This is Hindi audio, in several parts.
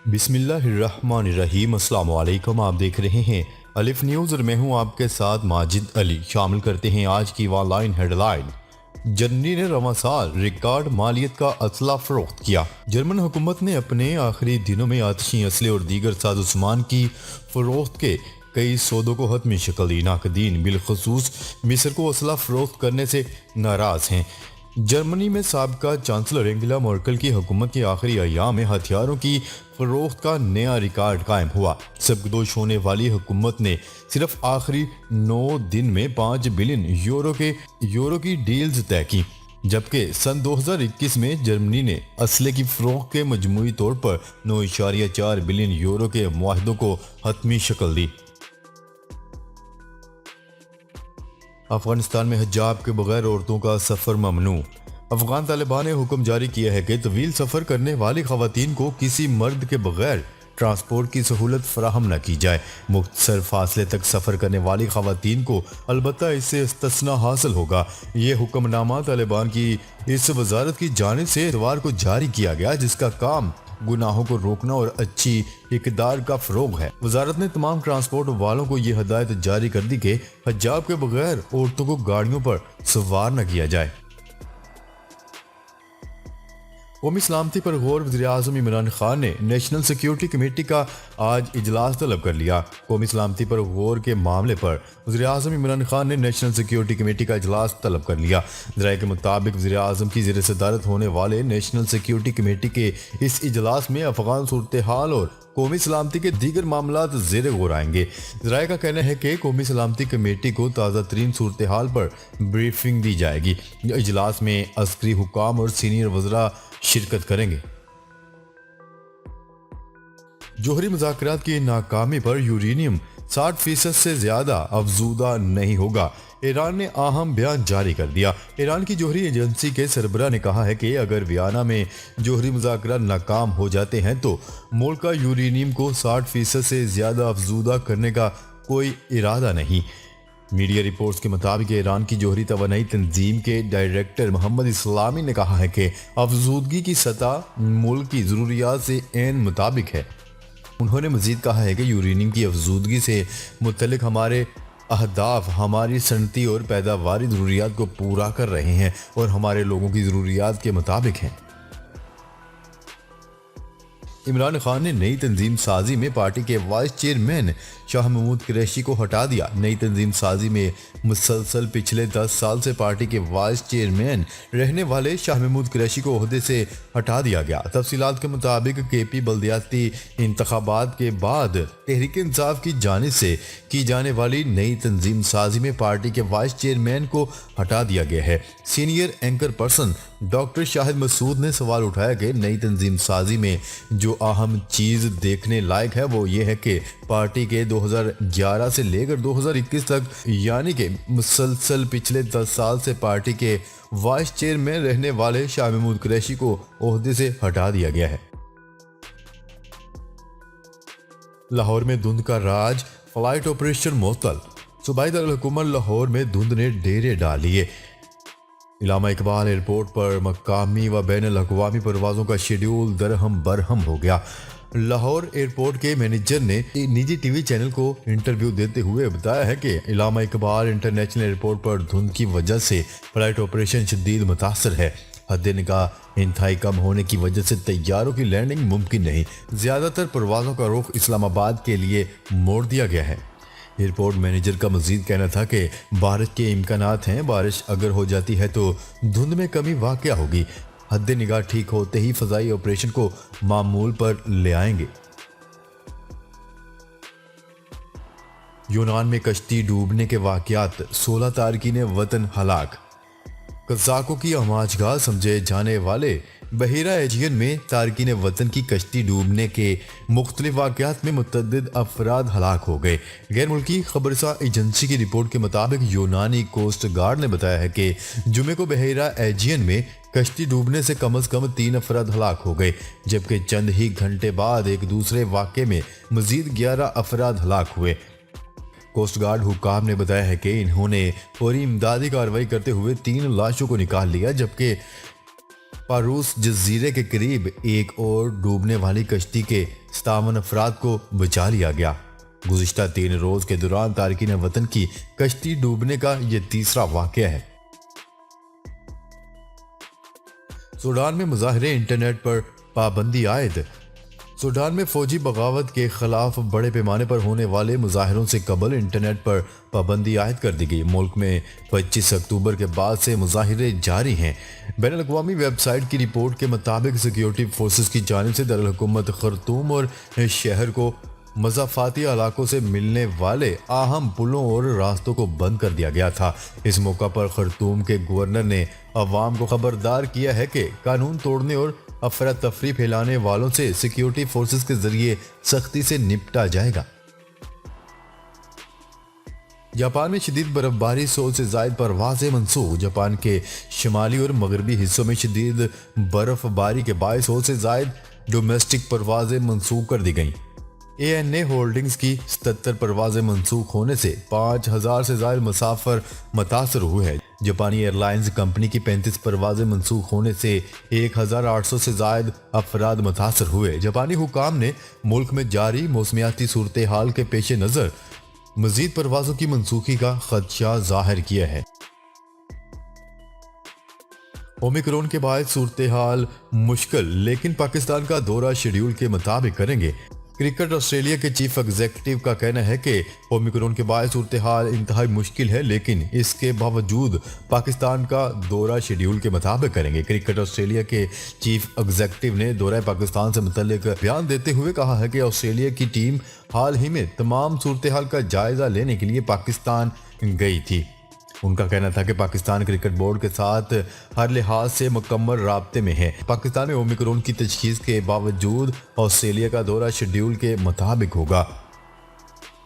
बिस्मिल्लाहिर्रहमानिर्रहीम। अस्सलाम वालेकुम। आप देख रहे हैं अलिफ न्यूज़ और मैं हूं आपके साथ माजिद अली। शामिल करते हैं आज की ऑनलाइन हेडलाइन। जर्मनी ने रवां साल रिकॉर्ड मालियत का असला फरोख्त किया। जर्मन हुकूमत ने अपने आखिरी दिनों में आतिशी असले और दीगर साजोसामान की फरोख्त के कई सौदों को हतमी शक्ल दी। नाकदीन बिलखसूस मिस्र को असला फरोख्त करने से नाराज हैं। जर्मनी में साबका चांसलर एंगेला मर्केल की हुकूमत के आखिरी अय्याम में हथियारों की फरोख्त का नया रिकॉर्ड कायम हुआ। सबकदोश होने वाली हुकूमत ने सिर्फ आखिरी 9 दिन में 5 बिलियन यूरो की डील्स तय की, जबकि सन 2021 में जर्मनी ने असले की फरोख्त के मजमूई तौर पर 9.4 बिलियन यूरो के मुआहदों को हतमी शक्ल दी। अफगानिस्तान में हिजाब के बगैर औरतों का सफर ममनू। अफगान तालिबान ने हुक्म जारी किया है कि तवील सफर करने वाली खवातीन को किसी मर्द के बगैर ट्रांसपोर्ट की सहूलत फराहम न की जाए। मुख्तसर फासले तक सफर करने वाली खवातीन को अलबत्ता इससे इस्तिस्ना हासिल होगा। ये हुक्मनामा तालिबान की इस वजारत की जानिब से इतवार को जारी किया गया, जिसका काम गुनाहों को रोकना और अच्छी इकदार का फरोग है। वजारत ने तमाम ट्रांसपोर्ट वालों को यह हदायत जारी कर दी कि हिजाब के बगैर औरतों को गाड़ियों पर सवार न किया जाए। कौमी सलामती पर गौर। वज़ीर-ए-आज़म इमरान खान ने नेशनल सिक्योरिटी कमेटी का आज इजलास तलब कर लिया। कौमी सलामती पर गौर के मामले पर वज़ीर-ए-आज़म इमरान खान ने नेशनल सिक्योरिटी कमेटी का इजलास तलब कर लिया। ज़राए के मुताबिक वज़ीर-ए-आज़म की ज़ेर सदारत होने वाले नेशनल सिक्योरिटी कमेटी के इस इजलास में अफगान सूरत हाल और कौमी सलामती के दीगर मामलात ज़ेर गौर आएंगे। ज़राए का कहना है कि कौमी सलामती कमेटी को ताज़ा तरीन सूरत हाल पर ब्रीफिंग दी जाएगी। इजलास में अस्करी हुकाम और सीनियर वज़रा शिरकत करेंगे। जोहरी मुज़ाकरात की नाकामी पर यूरेनियम 60% से ज्यादा अफजूदा नहीं होगा। ईरान ने अहम बयान जारी कर दिया। ईरान की जोहरी एजेंसी के सरबराह ने कहा है कि अगर वियना में जोहरी मुज़ाकरात नाकाम हो जाते हैं तो मुल्क का यूरेनियम को 60% से ज्यादा अफजूदा करने का कोई इरादा नहीं। मीडिया रिपोर्ट्स के मुताबिक ईरान की जोहरी तवानाई तंजीम के डायरेक्टर मोहम्मद इस्लामी ने कहा है कि अफजूदगी की सतह मुल्क की ज़रूरियात से ऐन मुताबिक है। उन्होंने मजीद कहा है कि यूरेनियम की अफजूदगी से मुतल्लिक हमारे अहदाफ हमारी सनती और पैदावारी ज़रूरियात को पूरा कर रहे हैं और हमारे लोगों की ज़रूरियात के मुताबिक हैं। इमरान खान ने नई तंजीम साजी में पार्टी के वाइस चेयरमैन शाह महमूद कुरैशी को हटा दिया। नई तंजीम साजी में मुसलसल पिछले 10 साल से पार्टी के वाइस चेयरमैन रहने वाले शाह महमूद कुरैशी को ओहदे से हटा दिया गया। तफसीलात के मुताबिक केपी बल्दियाती इंतखाबात के बाद तहरीक इंसाफ की जानिब से की जाने वाली नई तंजीम साजी में पार्टी के वाइस चेयरमैन को हटा दिया गया है। Senior anchor person doctor Shahid Masood ने सवाल उठाया कि नई तंजीम साजी में जो अहम चीज़ देखने लायक है वो ये है कि पार्टी के 2011 से लेकर 2021 तक यानी कि मुसलसल पिछले 10 साल से पार्टी के वाइस चेयरमैन रहने वाले शाह महमूद कुरैशी को ओहदे से हटा दिया गया है। लाहौर में धुंध का राज, फ्लाइट ऑपरेशन मुअत्तल। सूबाई दारुल हुकूमत लाहौर में धुंध ने डेरे डाल लिए। इलामा इकबाल एयरपोर्ट पर मकामी व बैनुल अक़वामी परवाज़ों का शेड्यूल दरहम बरहम हो गया। लाहौर एयरपोर्ट के मैनेजर ने निजी टीवी चैनल को इंटरव्यू देते हुए बताया है कि इलामा इकबाल इंटरनेशनल एयरपोर्ट पर धुंध की वजह से फ्लाइट ऑपरेशन शदीद मुतासर है। हद निगाह इंतहाई कम होने की वजह से तैयारों की लैंडिंग मुमकिन नहीं। ज़्यादातर परवाज़ों का रुख इस्लामाबाद के लिए मोड़ दिया गया है। एयरपोर्ट मैनेजर का मजीद कहना था कि बारिश के इम्कानात हैं। बारिश अगर हो जाती है तो धुंध में कमी वाक़या होगी। हद निगाह ठीक होते ही फ़ज़ाई ऑपरेशन को मामूल पर ले आएंगे। यूनान में कश्ती डूबने के वाक़यात, 16 तारकीन वतन हलाक। कज़ाकों की अमाजगाह समझे जाने वाले बहीरा एजियन में तारकीन वतन की कश्ती डूबने के मुख्तलिफ वाक़यात में मुतअद्दिद अफराद हलाक हो गए। गैर मुल्की खबरसा एजेंसी की रिपोर्ट के मुताबिक यूनानी कोस्ट गार्ड ने बताया है कि जुमे को बहीरा एजियन में कश्ती डूबने से कम 3 अफराद हलाक हो गए, जबकि चंद ही घंटे बाद एक दूसरे वाक़े में मजीद 11 अफराद हलाक हुए। कोस्ट गार्ड हुकाम ने बताया है कि इन्होंने फौरी इमदादी कार्रवाई करते हुए 3 लाशों को निकाल लिया, जबकि पारूस जजीरे के करीब एक और डूबने वाली कश्ती के 57 अफराद को बचा लिया गया। गुज़िश्ता 3 रोज के दौरान तारकीन वतन की कश्ती डूबने का यह तीसरा वाक़या है। सूडान में मुजाहरे, इंटरनेट पर पाबंदी आयद। सूडान में फौजी बगावत के खिलाफ बड़े पैमाने पर होने वाले मुजाहरों से कबल इंटरनेट पर पाबंदी आयद कर दी गई। मुल्क में 25 अक्टूबर के बाद से मुजाहरे जारी हैं। बैनुल-अक़वामी वेबसाइट की रिपोर्ट के मुताबिक सिक्योरिटी फोर्सेस की जानिब से दरअल-हुकूमत खर्तूम और शहर को मज़ाफ़ाती इलाकों से मिलने वाले अहम पुलों और रास्तों को बंद कर दिया गया था। इस मौका पर खर्तूम के गवर्नर ने अवाम को खबरदार किया है कि कानून तोड़ने और अफरा तफरी फैलाने वालों से सिक्योरिटी फोर्सेस के जरिए सख्ती से निपटा जाएगा। जापान में शदीद बर्फबारी, 100 से ज़ायद परवाज़ें मनसूख। जापान के शुमाली और मगरबी हिस्सों में शदीद बर्फबारी के बायस 100 से ज़ायद डोमेस्टिक परवाज़ें मनसूख कर दी गईं। ANA होल्डिंग्स की 77 परवाज़ें मनसूख होने से 5000 से ज़ायद मुसाफिर मुतासर हुए हैं। जापानी एयरलाइंस कंपनी की 35 परवाज़ें मनसूख होने से 1800 से ज़ायद अफराद मुतासर हुए। जापानी हुकाम ने मुल्क में जारी मौसमियाती सूरत हाल के पेश नज़र मज़ीद परवाज़ों की मनसूखी का खदशा जाहिर किया है। ओमिक्रॉन के बाद सूरत हाल मुश्किल, लेकिन पाकिस्तान का दौरा शेड्यूल के मुताबिक करेंगे। क्रिकेट ऑस्ट्रेलिया के चीफ एग्जीक्यूटिव का कहना है कि ओमिक्रॉन के बाद सूरत हाल इंतहाई मुश्किल है, लेकिन इसके बावजूद पाकिस्तान का दौरा शेड्यूल के मुताबिक करेंगे। क्रिकेट ऑस्ट्रेलिया के चीफ एग्जीक्यूटिव ने दौरा पाकिस्तान से मुतल्लिक बयान देते हुए कहा है कि ऑस्ट्रेलिया की टीम हाल ही में तमाम सूरत हाल का जायजा लेने के लिए पाकिस्तान गई थी। उनका कहना था कि पाकिस्तान क्रिकेट बोर्ड के साथ हर लिहाज से मुकम्मल राब्ते में है। पाकिस्तान में ओमिक्रॉन की तशखीस के बावजूद ऑस्ट्रेलिया का दौरा शेड्यूल के मुताबिक होगा।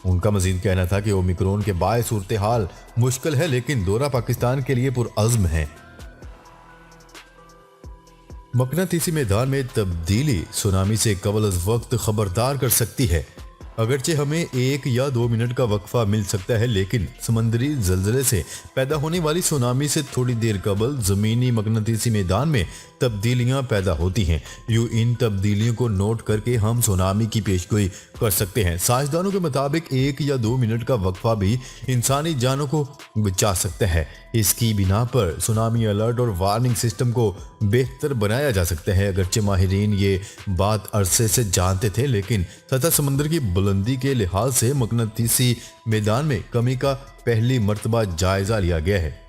उनका मजीद कहना था कि ओमिक्रॉन के बायस सूरत हाल मुश्किल है, लेकिन दौरा पाकिस्तान के लिए पुरअज़्म है। मकनातीसी मैदान में तब्दीली सुनामी से कबल अज़ वक्त खबरदार कर सकती है। अगरचे हमें 1 या 2 मिनट का वक्फा मिल सकता है, लेकिन समंदरी जल्जले से पैदा होने वाली सुनामी से थोड़ी देर कबल ज़मीनी मकनातीसी मैदान में तब्दीलियां पैदा होती हैं। यूं इन तब्दीलियों को नोट करके हम सुनामी की पेशगोई कर सकते हैं। साइंसदानों के मुताबिक 1 या 2 मिनट का वक्फा भी इंसानी जानों को बचा सकता है। इसकी बिना पर सुनामी अलर्ट और वार्निंग सिस्टम को बेहतर बनाया जा सकता है। अगरचे माहिरीन ये बात अरसे से जानते थे, लेकिन सतह समंदर की बुलंदी के लिहाज से मकनातीसी मैदान में कमी का पहली मर्तबा जायजा लिया गया है।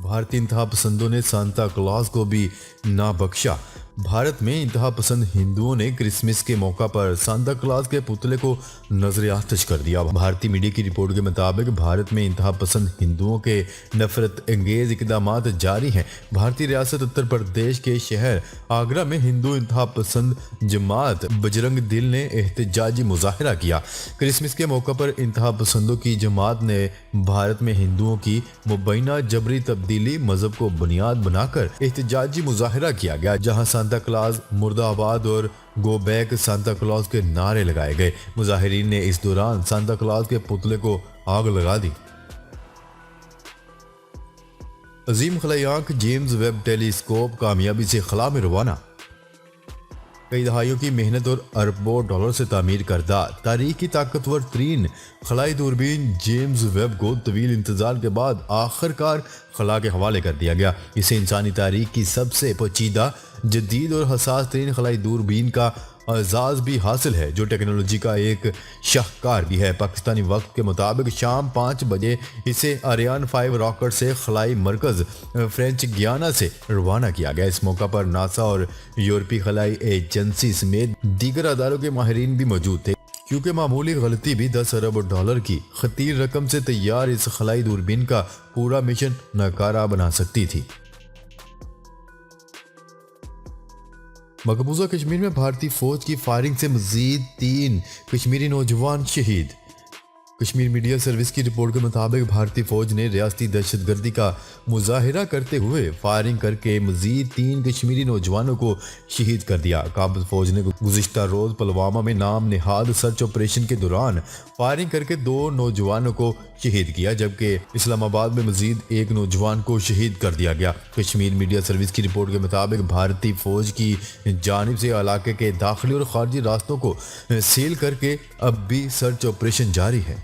भारतीय इंतहा पसंदों ने सांता क्लॉज को भी ना बख्शा। भारत में इंतहा पसंद हिंदुओं ने क्रिसमस के मौका पर सांता क्लॉज के पुतले को नजर आतिश कर दिया। भारतीय मीडिया की रिपोर्ट के मुताबिक भारत में इंतहा पसंद हिंदुओं के नफरत अंगेज इकदामात जारी हैं। भारतीय रियासत उत्तर प्रदेश के शहर आगरा में हिंदू इंतहा पसंद जमात बजरंग दिल ने एहतजाजी मुजाहरा किया। क्रिसमस के मौका पर इंतहा पसंदों की जमात ने भारत में हिंदुओं की मुबैना जबरी तब्दीली मजहब को बुनियाद बनाकर एहतजाजी मुजाहरा किया गया, जहां सांता क्लॉज मुर्दाबाद और गो बैक सांता क्लॉज के नारे लगाए गए। मुजाहिरीन ने इस दौरान सांता क्लॉज के पुतले को आग लगा दी। अजीम खलायांक जेम्स वेब टेलीस्कोप कामयाबी से खला में रवाना। कई दहाइयों की मेहनत और अरबों डॉलर से तामीर करदा तारीख की ताकतवर तरीन खलाई दूरबीन जेम्स वेब को तवील इंतजार के बाद आखिरकार खला के हवाले कर दिया गया। इसे इंसानी तारीख की सबसे पेचीदा, जदीद और हसास तरीन खलाई दूरबीन का एजाज भी हासिल है, जो टेक्नोलॉजी का एक शाहकार भी है। पाकिस्तानी वक्त के मुताबिक शाम 5 बजे इसे आर्यन 5 रॉकेट से खलाई मरकज फ्रेंच गियाना से रवाना किया गया। इस मौका पर नासा और यूरोपीय खलाई एजेंसी समेत दीगर अदारों के माहिरीन भी मौजूद थे, क्योंकि मामूली गलती भी 10 अरब डॉलर की खतीर रकम से तैयार इस खलाई दूरबीन का पूरा मिशन नाकारा बना सकती थी। मकबूजा कश्मीर में भारतीय फौज की फायरिंग से मजीद 3 कश्मीरी नौजवान शहीद। कश्मीर मीडिया सर्विस की रिपोर्ट के मुताबिक भारतीय फौज ने रियासती दहशतगर्दी का मुजाहिरा करते हुए फायरिंग करके मजीद 3 कश्मीरी नौजवानों को शहीद कर दिया। काबुल फौज ने गुज़िश्ता रोज पुलवामा में नाम निहाद सर्च ऑपरेशन के दौरान फायरिंग करके 2 नौजवानों को शहीद किया, जबकि इस्लामाबाद में मजीद एक नौजवान को शहीद कर दिया गया। कश्मीर मीडिया सर्विस की रिपोर्ट के मुताबिक भारतीय फौज की जानिब से इलाके के दाखिली और खारजी रास्तों को सील करके अब भी सर्च ऑपरेशन जारी है।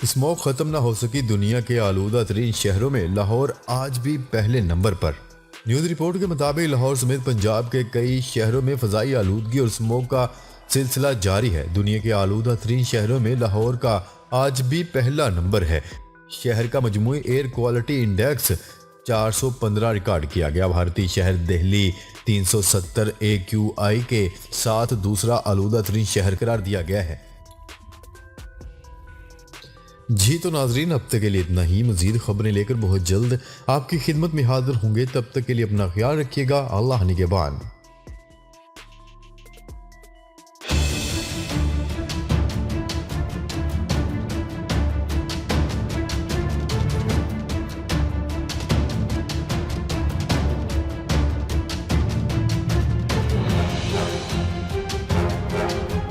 स्मोक खत्म न हो सकी, दुनिया के आलूदा तरीन शहरों में लाहौर आज भी पहले नंबर पर। न्यूज रिपोर्ट के मुताबिक लाहौर समेत पंजाब के कई शहरों में फजाई आलूदगी और स्मोक का सिलसिला जारी है। दुनिया के आलूदा तरीन शहरों में लाहौर का आज भी पहला नंबर है। शहर का मजमूई एयर क्वालिटी इंडेक्स 415 रिकॉर्ड किया गया। भारतीय शहर दिल्ली 370 AQI के साथ दूसरा आलूदा तरीन शहर करार दिया गया है। जी तो नाजरीन, अब तक के लिए इतना ही। मजीद खबरें लेकर बहुत जल्द आपकी खिदमत में हाजिर होंगे। तब तक के लिए अपना ख्याल रखिएगा। अल्लाह निगहबान।